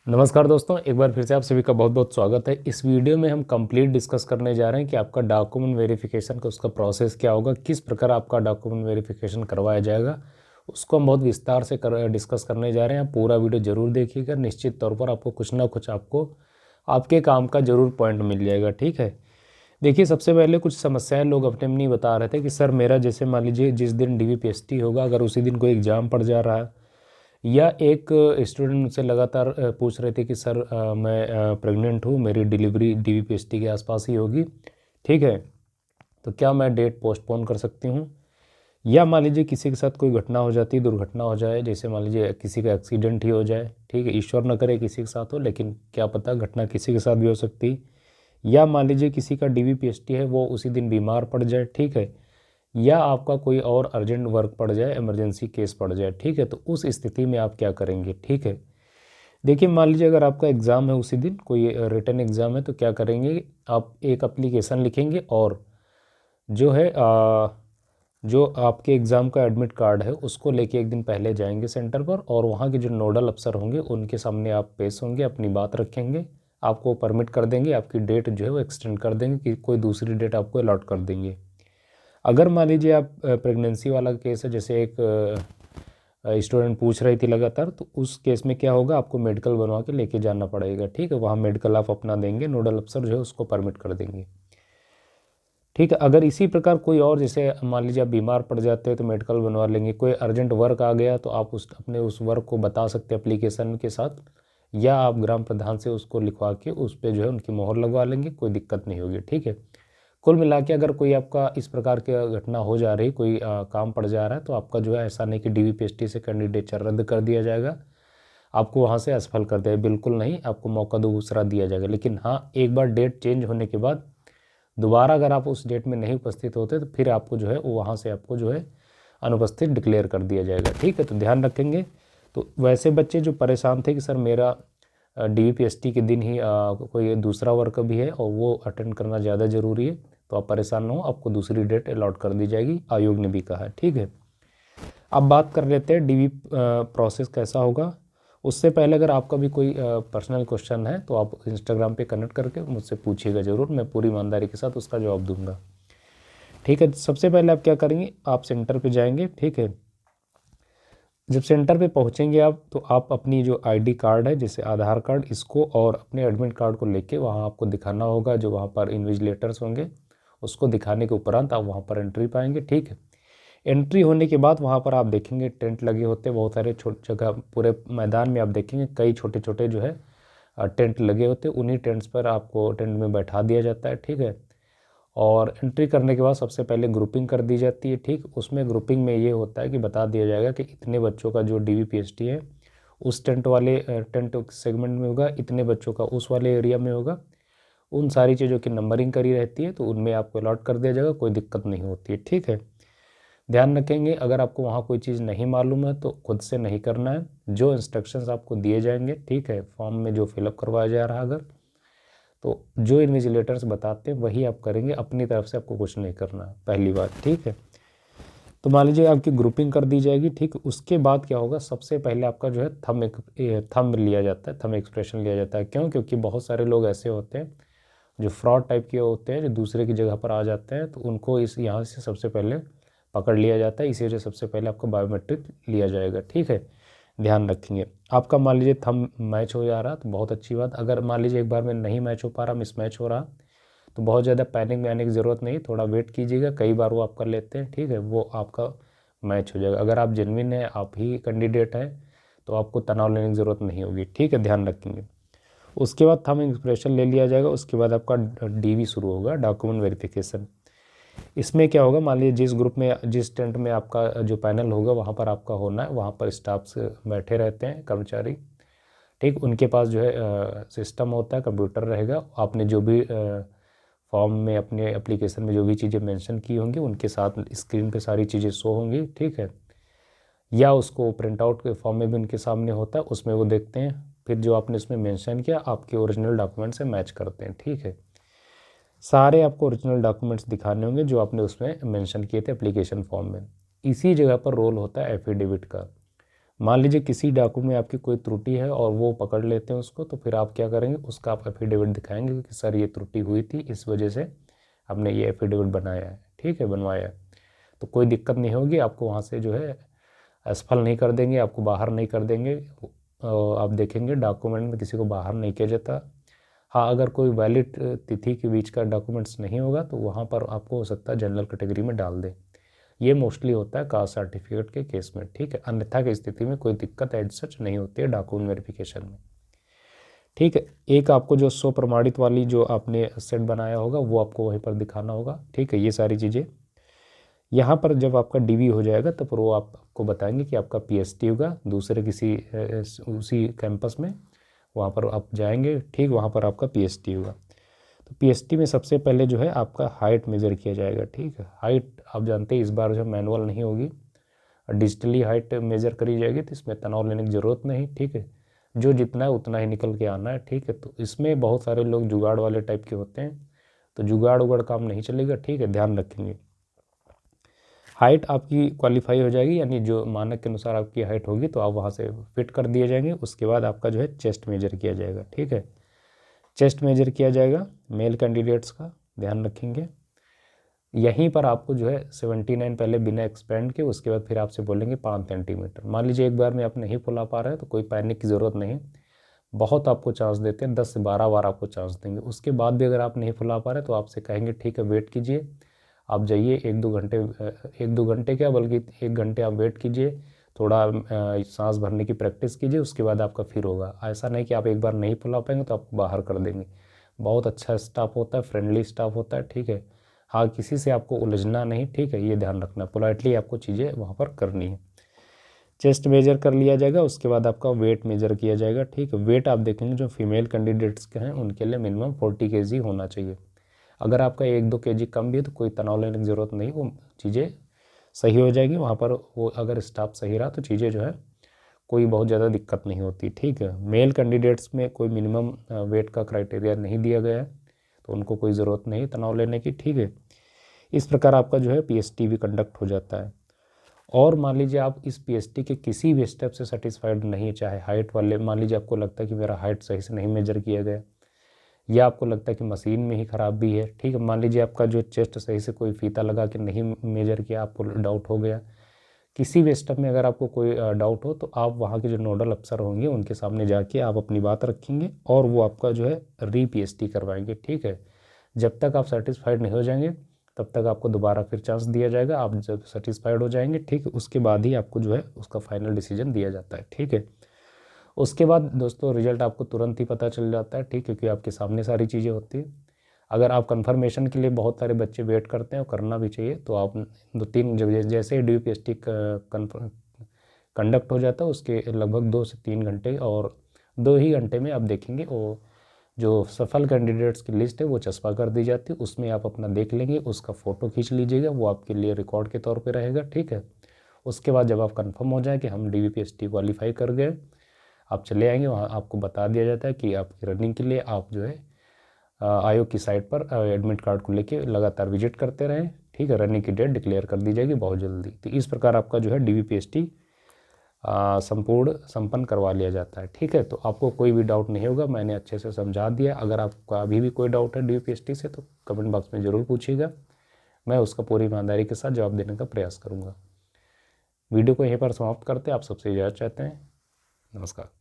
नमस्कार दोस्तों, एक बार फिर से आप सभी का बहुत बहुत स्वागत है। इस वीडियो में हम कंप्लीट डिस्कस करने जा रहे हैं कि आपका डॉक्यूमेंट वेरिफिकेशन का उसका प्रोसेस क्या होगा, किस प्रकार आपका डॉक्यूमेंट वेरिफिकेशन करवाया जाएगा, उसको हम बहुत विस्तार से डिस्कस करने जा रहे हैं। आप पूरा वीडियो ज़रूर देखिएगा, निश्चित तौर पर आपको कुछ ना कुछ आपको आपके काम का ज़रूर पॉइंट मिल जाएगा। ठीक है, देखिए सबसे पहले कुछ समस्याएं लोग अपने अपनी बता रहे थे कि सर मेरा जैसे मान लीजिए जिस दिन DVPST होगा, अगर उसी दिन कोई एग्ज़ाम पड़ जा रहा है, या एक स्टूडेंट मुझसे लगातार पूछ रहे थे कि सर मैं प्रेग्नेंट हूँ, मेरी डिलीवरी DVPST के आसपास ही होगी, ठीक है, तो क्या मैं डेट पोस्टपोन कर सकती हूँ। या मान लीजिए किसी के साथ कोई घटना हो जाती है, दुर्घटना हो जाए, जैसे मान लीजिए किसी का एक्सीडेंट ही हो जाए, ठीक है, ईश्वर न करे किसी के साथ हो, लेकिन क्या पता घटना किसी के साथ भी हो सकती। या मान लीजिए किसी का DVPST है, वो उसी दिन बीमार पड़ जाए, ठीक है, या आपका कोई और अर्जेंट वर्क पड़ जाए, इमरजेंसी केस पड़ जाए, ठीक है, तो उस स्थिति में आप क्या करेंगे। ठीक है, देखिए मान लीजिए अगर आपका एग्ज़ाम है, उसी दिन कोई रिटन एग्ज़ाम है, तो क्या करेंगे, आप एक एप्लीकेशन लिखेंगे और जो है जो आपके एग्ज़ाम का एडमिट कार्ड है उसको लेके एक दिन पहले जाएंगे सेंटर पर, और वहाँ के जो नोडल अफसर होंगे उनके सामने आप पेश होंगे, अपनी बात रखेंगे, आपको परमिट कर देंगे, आपकी डेट जो है वो एक्सटेंड कर देंगे, कि कोई दूसरी डेट आपको अलॉट कर देंगे। अगर मान लीजिए आप प्रेगनेंसी वाला केस है, जैसे एक स्टूडेंट पूछ रही थी लगातार, तो उस केस में क्या होगा, आपको मेडिकल बनवा के लेके जाना पड़ेगा। ठीक है, वहाँ मेडिकल आप अपना देंगे, नोडल अफसर जो है उसको परमिट कर देंगे। ठीक है, अगर इसी प्रकार कोई और, जैसे मान लीजिए आप बीमार पड़ जाते हैं तो मेडिकल बनवा लेंगे, कोई अर्जेंट वर्क आ गया तो आप उस अपने उस वर्क को बता सकते हैं एप्लीकेशन के साथ, या आप ग्राम प्रधान से उसको लिखवा के उस पर जो है उनकी मोहर लगवा लेंगे, कोई दिक्कत नहीं होगी। ठीक है, कुल मिला के अगर कोई आपका इस प्रकार की घटना हो जा रही, कोई काम पड़ जा रहा है, तो आपका जो है ऐसा नहीं कि DVPST से कैंडिडेचर रद्द कर दिया जाएगा, आपको वहाँ से असफल कर दिया, बिल्कुल नहीं, आपको मौका दूसरा दिया जाएगा। लेकिन हाँ, एक बार डेट चेंज होने के बाद दोबारा अगर आप उस डेट में नहीं उपस्थित होते तो फिर आपको जो है वो वहाँ से आपको जो है अनुपस्थित डिक्लेयर कर दिया जाएगा। ठीक है, तो ध्यान रखेंगे। तो वैसे बच्चे जो परेशान थे कि सर मेरा DVPST के दिन ही कोई दूसरा वर्क भी है और वो अटेंड करना ज़्यादा ज़रूरी है, तो आप परेशान ना हो, आपको दूसरी डेट अलॉट कर दी जाएगी, आयोग ने भी कहा है। ठीक है, अब बात कर लेते हैं DV प्रोसेस कैसा होगा। उससे पहले अगर आपका भी कोई पर्सनल क्वेश्चन है तो आप इंस्टाग्राम पे कनेक्ट करके मुझसे पूछिएगा ज़रूर, मैं पूरी ईमानदारी के साथ उसका जवाब दूंगा। ठीक है, सबसे पहले आप क्या करेंगे, आप सेंटर पे जाएंगे। ठीक है, जब सेंटर पे पहुंचेंगे आप, तो आप अपनी जो ID कार्ड है, जैसे आधार कार्ड, इसको और अपने एडमिट कार्ड को लेके वहाँ आपको दिखाना होगा, जो वहाँ पर इन्विजिलेटर्स होंगे, उसको दिखाने के उपरांत आप वहाँ पर एंट्री पाएंगे। ठीक है, एंट्री होने के बाद वहाँ पर आप देखेंगे टेंट लगे होते हैं, बहुत सारे छोटे जगह पूरे मैदान में आप देखेंगे कई छोटे छोटे जो है टेंट लगे होते हैं, उन्हीं टेंट्स पर आपको टेंट में बैठा दिया जाता है। ठीक है, और एंट्री करने के बाद सबसे पहले ग्रुपिंग कर दी जाती है। ठीक, उसमें ग्रुपिंग में ये होता है कि बता दिया जाएगा कि इतने बच्चों का जो DVPST है उस टेंट वाले टेंट सेगमेंट में होगा, इतने बच्चों का उस वाले एरिया में होगा, उन सारी चीज़ों की नंबरिंग करी रहती है, तो उनमें आपको अलॉट कर दिया जाएगा, कोई दिक्कत नहीं होती है। ठीक है, ध्यान रखेंगे अगर आपको वहाँ कोई चीज़ नहीं मालूम है तो खुद से नहीं करना है, जो इंस्ट्रक्शंस आपको दिए जाएंगे, ठीक है, फॉर्म में जो फिलअप करवाया जा रहा है, अगर तो जो इन्विजिलेटर्स बताते हैं वही आप करेंगे, अपनी तरफ से आपको कुछ नहीं करना है, पहली बात। ठीक है, तो मान लीजिए आपकी ग्रुपिंग कर दी जाएगी। ठीक, उसके बाद क्या होगा, सबसे पहले आपका जो है थंब लिया जाता है, थंब एक्सप्रेशन लिया जाता है। क्यों? क्योंकि बहुत सारे लोग ऐसे होते हैं जो फ्रॉड टाइप के होते हैं, जो दूसरे की जगह पर आ जाते हैं, तो उनको इस यहाँ से सबसे पहले पकड़ लिया जाता है, इसी वजह से सबसे पहले आपका बायोमेट्रिक लिया जाएगा। ठीक है, ध्यान रखेंगे। आपका मान लीजिए थंब मैच हो जा रहा तो बहुत अच्छी बात, अगर मान लीजिए एक बार में नहीं मैच हो पा रहा, मिसमैच हो रहा, तो बहुत ज़्यादा पैनिक में आने की ज़रूरत नहीं, थोड़ा वेट कीजिएगा, कई बार वो आप कर लेते हैं। ठीक है, वो आपका मैच हो जाएगा। अगर आप जेन्युइन हैं, आप ही कैंडिडेट हैं, तो आपको तनाव लेने की ज़रूरत नहीं होगी। ठीक है, ध्यान रखेंगे। उसके बाद थंब एक्सप्रेशन ले लिया जाएगा, उसके बाद आपका DV शुरू होगा, डॉक्यूमेंट वेरिफिकेशन। इसमें क्या होगा, मान लीजिए जिस ग्रुप में, जिस टेंट में आपका जो पैनल होगा वहाँ पर आपका होना है, वहाँ पर स्टाफ्स बैठे रहते हैं, कर्मचारी। ठीक, उनके पास जो है सिस्टम होता है, कंप्यूटर रहेगा, आपने जो भी फॉर्म में अपने एप्लीकेशन में जो भी चीज़ें मेंशन की होंगी उनके साथ स्क्रीन पे सारी चीज़ें शो होंगी। ठीक है, या उसको प्रिंट आउट के फॉर्म में भी उनके सामने होता है, उसमें वो देखते हैं, फिर जो आपने उसमें मेंशन किया आपके ओरिजिनल डॉक्यूमेंट से मैच करते हैं। ठीक है, सारे आपको ओरिजिनल डॉक्यूमेंट्स दिखाने होंगे जो आपने उसमें मेंशन किए थे एप्लीकेशन फॉर्म में। इसी जगह पर रोल होता है एफिडेविट का। मान लीजिए किसी डॉक्यूमेंट में आपकी कोई त्रुटि है और वो पकड़ लेते हैं उसको, तो फिर आप क्या करेंगे, उसका आप एफिडेविट दिखाएंगे कि सर ये त्रुटि हुई थी, इस वजह से हमने ये एफिडेविट बनाया है, ठीक है, बनवाया है। तो कोई दिक्कत नहीं होगी, आपको वहाँ से जो है असफल नहीं कर देंगे, आपको बाहर नहीं कर देंगे। आप देखेंगे डॉक्यूमेंट में किसी को बाहर नहीं किया जाता। हाँ, अगर कोई वैलिड तिथि के बीच का डॉक्यूमेंट्स नहीं होगा तो वहाँ पर आपको हो सकता है जनरल कैटेगरी में डाल दें। ये मोस्टली होता है कास्ट सर्टिफिकेट के केस में, ठीक है। अन्यथा की स्थिति में कोई दिक्कत एज सच नहीं होती है डॉक्यूमेंट वेरिफिकेशन में, ठीक है। एक आपको जो स्व प्रमाणित वाली जो आपने सेट बनाया होगा वो आपको वहीं पर दिखाना होगा, ठीक है। ये सारी चीज़ें यहाँ पर जब आपका डीवी हो जाएगा तो फिर वो आपको बताएंगे कि आपका पीएसटी होगा दूसरे किसी उसी कैंपस में, वहाँ पर आप जाएंगे, ठीक, वहाँ पर आपका पीएसटी होगा। तो पीएसटी में सबसे पहले जो है आपका हाइट मेज़र किया जाएगा, ठीक है। हाइट आप जानते हैं इस बार जो मैनुअल नहीं होगी, डिजिटली हाइट मेज़र करी जाएगी, तो इसमें तनाव लेने की ज़रूरत नहीं, ठीक है। जो जितना है उतना ही निकल के आना है, ठीक है। तो इसमें बहुत सारे लोग जुगाड़ वाले टाइप के होते हैं, तो जुगाड़ उगाड़ काम नहीं चलेगा, ठीक है, ध्यान रखेंगे। हाइट आपकी क्वालिफाई हो जाएगी, यानी जो मानक के अनुसार आपकी हाइट होगी तो आप वहाँ से फिट कर दिए जाएंगे। उसके बाद आपका जो है चेस्ट मेजर किया जाएगा, ठीक है। चेस्ट मेजर किया जाएगा मेल कैंडिडेट्स का, ध्यान रखेंगे। यहीं पर आपको जो है 79 पहले बिना एक्सपेंड के, उसके बाद फिर आपसे बोलेंगे 5 सेंटीमीटर। मान लीजिए एक बार में आप नहीं फुला पा रहे हैं तो कोई पैनिक की ज़रूरत नहीं, बहुत आपको चांस देते हैं, 10 से 12 बार आपको चांस देंगे। उसके बाद भी अगर आप नहीं फुला पा रहे तो आपसे कहेंगे ठीक है वेट कीजिए, आप जाइए 1-2 घंटे क्या बल्कि 1 घंटे आप वेट कीजिए, थोड़ा सांस भरने की प्रैक्टिस कीजिए, उसके बाद आपका फिर होगा। ऐसा नहीं कि आप एक बार नहीं फुला पाएंगे तो आपको बाहर कर देंगे। बहुत अच्छा स्टाफ होता है, फ्रेंडली स्टाफ होता है, ठीक है। हाँ, किसी से आपको उलझना नहीं, ठीक है, ये ध्यान रखना, पोलाइटली आपको चीज़ें वहाँ पर करनी है। चेस्ट मेजर कर लिया जाएगा, उसके बाद आपका वेट मेजर किया जाएगा, ठीक है। वेट आप देखेंगे जो फीमेल कैंडिडेट्स के हैं उनके लिए मिनिमम 40 kg होना चाहिए। अगर आपका 1-2 kg कम भी है तो कोई तनाव लेने की ज़रूरत नहीं, वो चीज़ें सही हो जाएगी वहाँ पर। वो अगर स्टाफ सही रहा तो चीज़ें जो है कोई बहुत ज़्यादा दिक्कत नहीं होती, ठीक है। मेल कैंडिडेट्स में कोई मिनिमम वेट का क्राइटेरिया नहीं दिया गया है तो उनको कोई ज़रूरत नहीं तनाव लेने की, ठीक है। इस प्रकार आपका जो है पीएसटी भी कंडक्ट हो जाता है। और मान लीजिए आप इस पीएसटी के किसी भी स्टेप से सेटिस्फाइड नहीं, चाहे हाइट वाले, मान लीजिए आपको लगता है कि मेरा हाइट सही से नहीं मेजर किया गया, या आपको लगता है कि मशीन में ही खराबी है, ठीक है। मान लीजिए आपका जो चेस्ट सही से कोई फीता लगा के नहीं मेजर किया, आपको डाउट हो गया, किसी भी स्टेप में अगर आपको कोई डाउट हो तो आप वहाँ के जो नोडल अफसर होंगे उनके सामने जाके आप अपनी बात रखेंगे और वो आपका जो है री पीएसटी करवाएंगे, ठीक है। जब तक आप सेटिस्फाइड नहीं हो जाएंगे तब तक आपको दोबारा फिर चांस दिया जाएगा। आप जब सेटिस्फाइड हो जाएंगे, ठीक है, उसके बाद ही आपको जो है उसका फाइनल डिसीजन दिया जाता है, ठीक है। उसके बाद दोस्तों रिजल्ट आपको तुरंत ही पता चल जाता है, ठीक है, क्योंकि आपके सामने सारी चीज़ें होती हैं। अगर आप कंफर्मेशन के लिए, बहुत सारे बच्चे वेट करते हैं और करना भी चाहिए, तो आप 2-3 जब जैसे ही DPST कंडक्ट हो जाता है उसके लगभग 2 से 3 घंटे और 2 ही घंटे में आप देखेंगे वो जो सफल कैंडिडेट्स की लिस्ट है वो चस्पा कर दी जाती है। उसमें आप अपना देख लेंगे, उसका फ़ोटो खींच लीजिएगा, वो आपके लिए रिकॉर्ड के तौर पे रहेगा, ठीक है। उसके बाद जब आप कंफर्म हो जाए कि हम DPST क्वालिफाई कर गए, आप चले आएंगे, वहाँ आपको बता दिया जाता है कि आपकी रनिंग के लिए आप जो है आयोग की साइट पर एडमिट कार्ड को लेके लगातार विजिट करते रहें, ठीक है। रनिंग की डेट डिक्लेयर कर दी जाएगी बहुत जल्दी। तो इस प्रकार आपका जो है DPST संपन्न करवा लिया जाता है, ठीक है। तो आपको कोई भी डाउट नहीं होगा, मैंने अच्छे से समझा दिया। अगर आपका अभी भी कोई डाउट है DPST से तो कमेंट बॉक्स में ज़रूर पूछिएगा, मैं उसका पूरी ईमानदारी के साथ जवाब देने का प्रयास करूँगा। वीडियो को यहीं पर समाप्त करते हैं, आप सबसे इजाज़त चाहते हैं। नमस्कार।